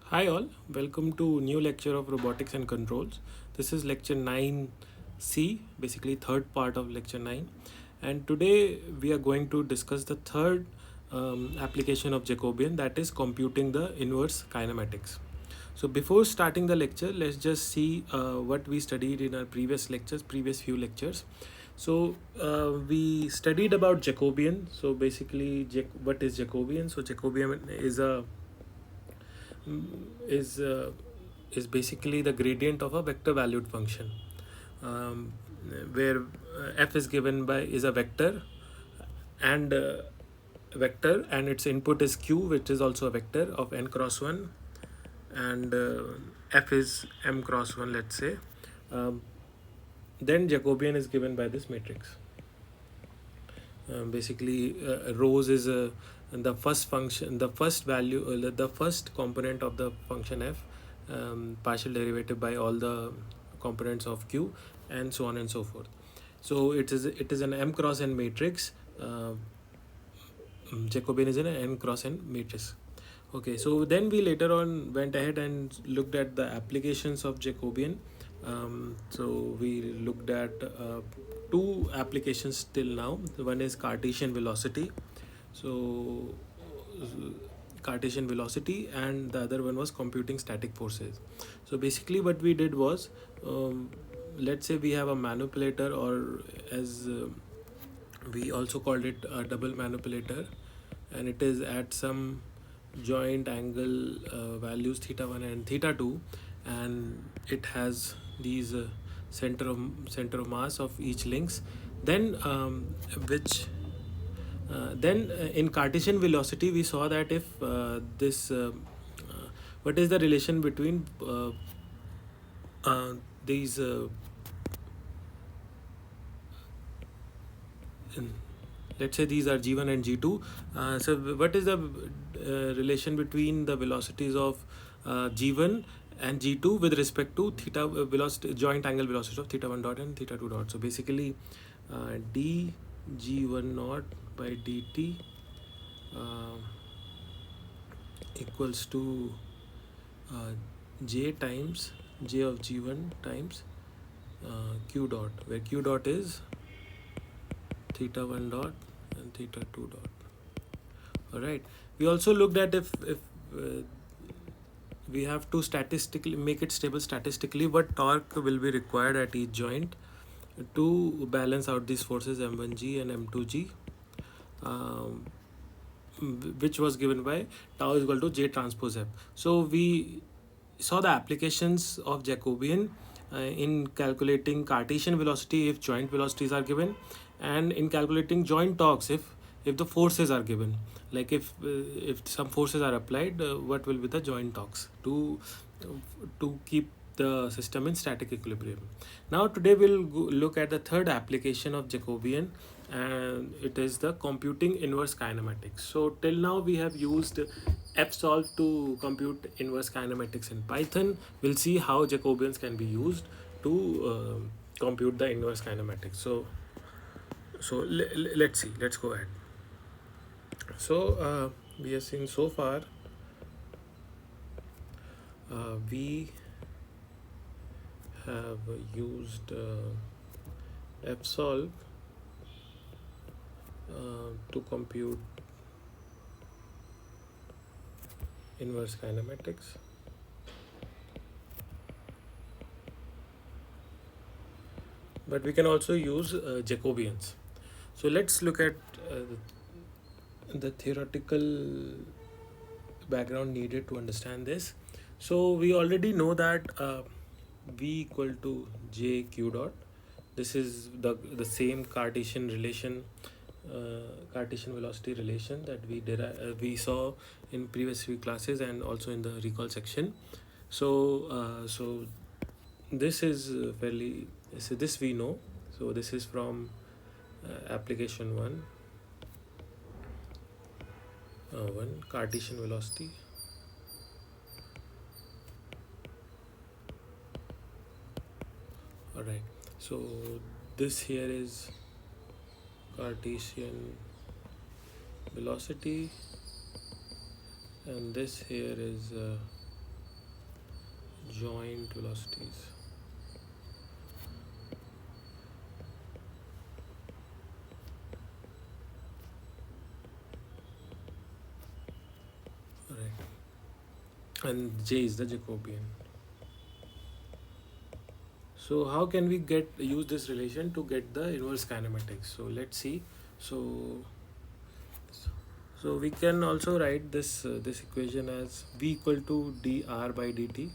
Hi all, welcome to new lecture of Robotics and Controls. This is lecture 9C, basically third part of lecture 9. And today we are going to discuss the third application of Jacobian, that is computing the inverse kinematics. So before starting the lecture, let's just see what we studied in our previous few lectures. So we studied about Jacobian. So basically, what is Jacobian? So Jacobian is uh, is basically the gradient of a vector valued function, um, where f is given by is a vector and its input is q, which is also a vector of n cross 1, and f is m cross 1, let's say. um, then Jacobian is given by this matrix. Basically, rows is the first function, the first value, the first component of the function f, partial derivative by all the components of q, and so on and so forth. So it is an m cross n matrix. Jacobian is an n cross n matrix. Okay, so then we later on went ahead and looked at the applications of Jacobian. So we looked at two applications till now. One is Cartesian velocity. So Cartesian velocity, and the other one was computing static forces. So basically, what we did was, let's say we have a manipulator, or as we also called it a double manipulator, and it is at some joint angle values theta 1 and theta 2, and it has these center of mass of each links. Then which then in Cartesian velocity we saw that if this what is the relation between these let's say these are g1 and g2. So what is the relation between the velocities of g1 and g2 with respect to theta velocity, joint angle velocity of theta 1 dot and theta 2 dot? So basically, d g1 naught by dt uh, equals to uh, j times j of g1 times q dot, where q dot is theta 1 dot and theta 2 dot. All right. We also looked at if we have to statistically make it stable statistically, what torque will be required at each joint to balance out these forces m1g and m2g, um, which was given by tau is equal to j transpose f. So we saw the applications of Jacobian in calculating Cartesian velocity if joint velocities are given, and in calculating joint torques if the forces are given. Like if some forces are applied, what will be the joint torques to keep the system in static equilibrium. Now today we'll look at the third application of Jacobian, and it is the computing inverse kinematics. So till now we have used fsolve to compute inverse kinematics in Python. We'll see how Jacobians can be used to compute the inverse kinematics. Let's see. Let's go ahead. So we have seen so far. We have used fsolve to compute inverse kinematics. But we can also use Jacobians. So let's look at the theoretical background needed to understand this. So we already know that v equal to j q dot. This is the same Cartesian relation, Cartesian velocity relation that we saw in previous few classes and also in the recall section. So this is fairly, so this we know. So this is from application 1 Cartesian velocity. All right, so this here is Cartesian velocity, and this here is joint velocities. Right. And J is the Jacobian. So how can we get use this relation to get the inverse kinematics? So let's see. So so we can also write this equation as v equal to dr by dt.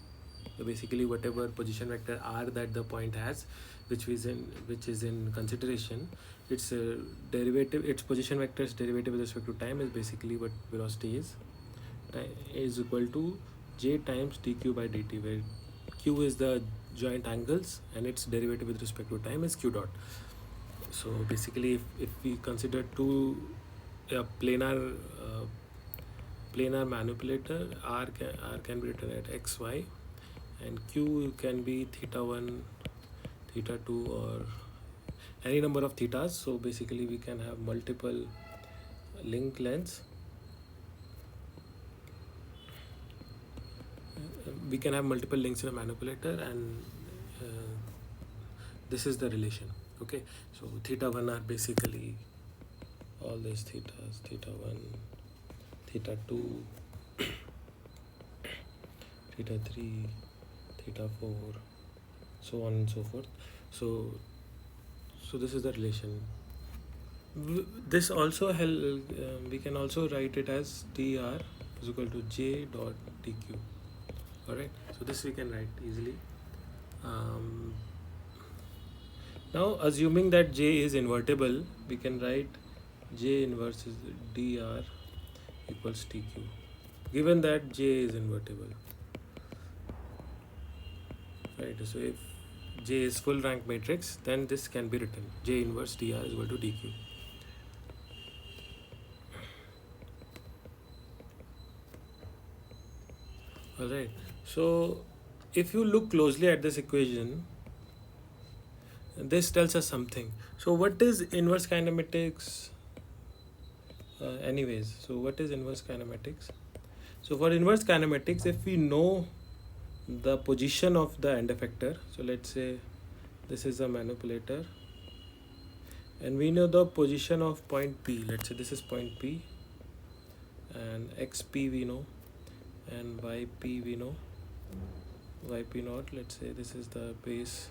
So basically, whatever position vector r that the point has, which is in consideration, its derivative, its position vector's derivative with respect to time is basically what velocity is. Is equal to j times dq by dt, where q is the joint angles and its derivative with respect to time is q dot. So basically, if we consider two planar manipulator, r can be written at xy, and q can be theta 1, theta 2, or any number of thetas. So basically, we can have multiple link lengths. We can have multiple links in a manipulator, and this is the relation. Okay, so theta 1 are basically all these thetas: theta 1, theta 2, theta 3, theta 4, so on and so forth. So this is the relation. This also we can also write it as dr is equal to j dot dq. All right, so this we can write easily. um, Now, assuming that j is invertible, we can write j inverse is dr equals tq, given that j is invertible. Right, so if j is full rank matrix, then this can be written j inverse dr is equal to dq. Alright, so if you look closely at this equation, this tells us something. So what is inverse kinematics anyways? So what is inverse kinematics? So for inverse kinematics, if we know the position of the end effector, so let's say this is a manipulator, and we know the position of point P. Let's say this is point P, and XP we know, and YP we know, YP naught. Let's say this is the base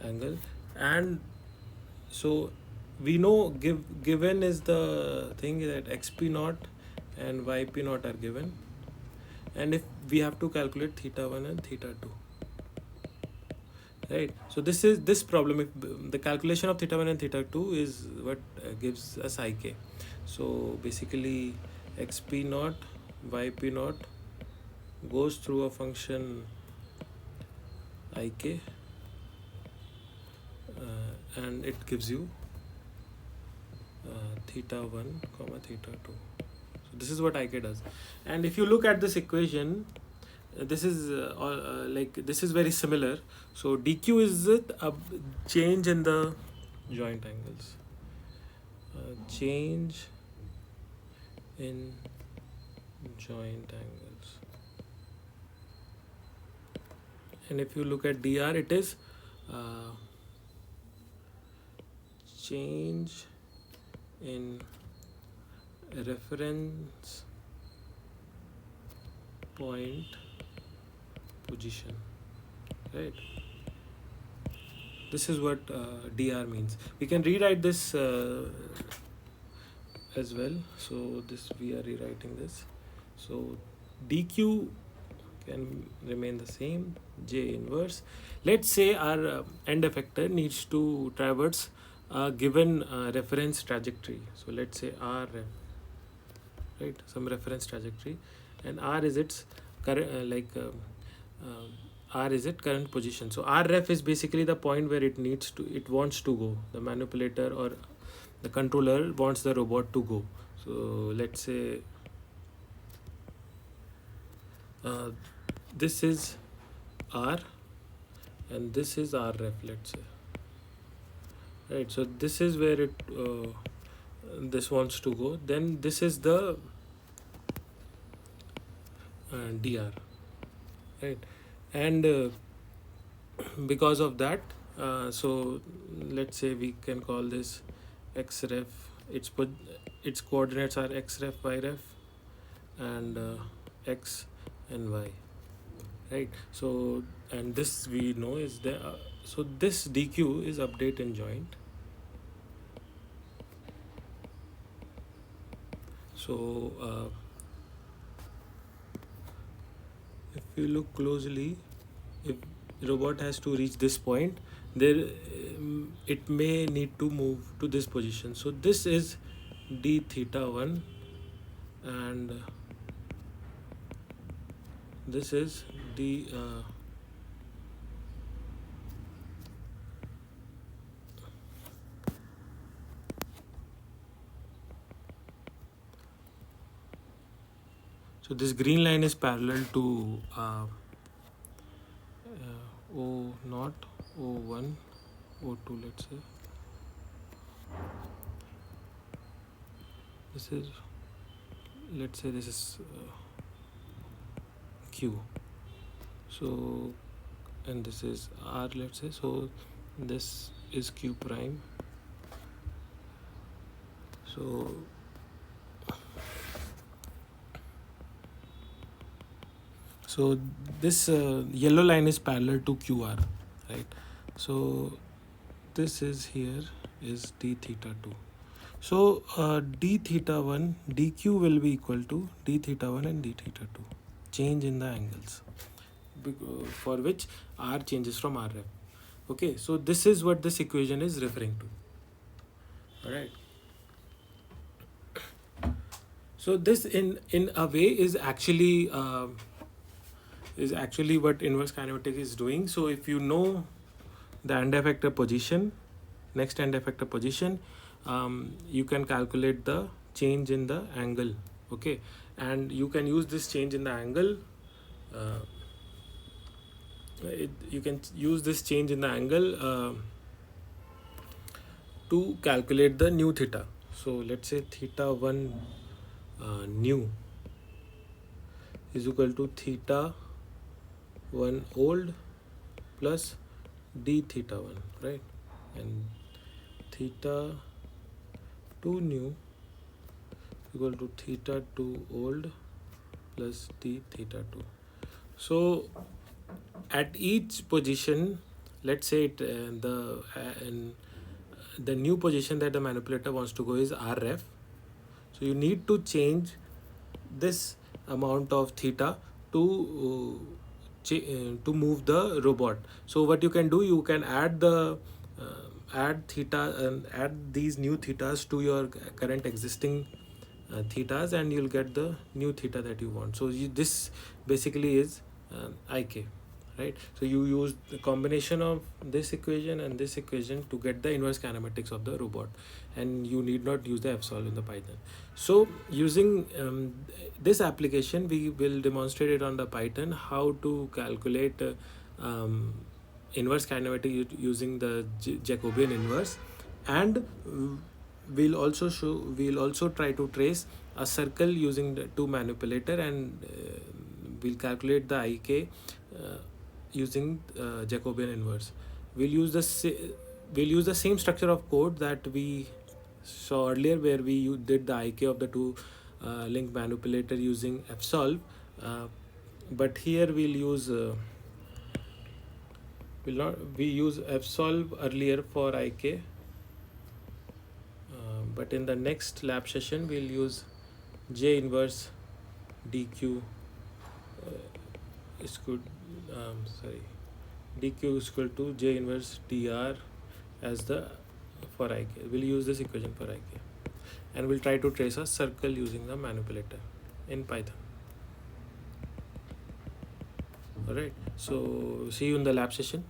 angle, and so we know given is the thing that XP naught and YP naught are given, and if we have to calculate theta 1 and theta 2. Right, so this problem, if the calculation of theta 1 and theta 2 is what gives us ik. So basically xp naught yp naught goes through a function ik, and it gives you theta 1 comma theta 2. So this is what ik does. And if you look at this equation, this is like this is very similar. So dq is a change in the joint angles, change in joint angles. And if you look at dr, it is change in reference point position. Right, this is what dr means. We can rewrite this as well. So this we are rewriting this. So dq can remain the same, j inverse. Let's say our end effector needs to traverse a given reference trajectory. So let's say r ref, right, some reference trajectory, and r is its current r is its current position. So r ref is basically the point where it wants to go. The manipulator or the controller wants the robot to go. So let's say this is r and this is r ref, let's say. Right, so this is where it this wants to go. Then this is the dr. right? And because of that, so let's say we can call this x ref. Its coordinates are x ref, y ref, and x and y, right? So, and this we know is the so this dq is update and joint. So if you look closely, if robot has to reach this point, there it may need to move to this position. So this is d theta 1, and this is d so this green line is parallel to o naught, o1, o2, let's say. This is, let's say this is q. So, and this is r, let's say. So this is q prime. So so this yellow line is parallel to qr, right? So this is here is d theta 2. So d theta 1 dq will be equal to d theta 1 and d theta 2, change in the angles, for which r changes from r ref. Okay, so this is what this equation is referring to. All right. So this in a way is actually what inverse kinematic is doing. So if you know the end effector position, next end effector position, you can calculate the change in the angle. Okay, and you can use this change in the angle. You can use this change in the angle to calculate the new theta. So let's say theta 1 new is equal to theta 1 old plus d theta 1, right? And theta 2 new equal to theta 2 old plus d theta 2. So at each position, let's say the new position that the manipulator wants to go is r ref. So you need to change this amount of theta to move the robot. So what you can do, you can add the add theta and add these new thetas to your current existing thetas, and you'll get the new theta that you want. So this basically is ik, right? So you use the combination of this equation and this equation to get the inverse kinematics of the robot, and you need not use the fsolve in the Python. So using this application, we will demonstrate it on the Python how to calculate inverse kinematic using the Jacobian inverse, and we'll also try to trace a circle using the two manipulator, and we'll calculate the ik using Jacobian inverse. We'll use the same structure of code that we saw earlier, where we did the ik of the two link manipulator using fsolve, but here we use fsolve earlier for ik, but in the next lab session we'll use J inverse dq is good dq is equal to J inverse dr as the for ik. We'll use this equation for ik, and we'll try to trace a circle using the manipulator in Python. Alright, so see you in the lab session.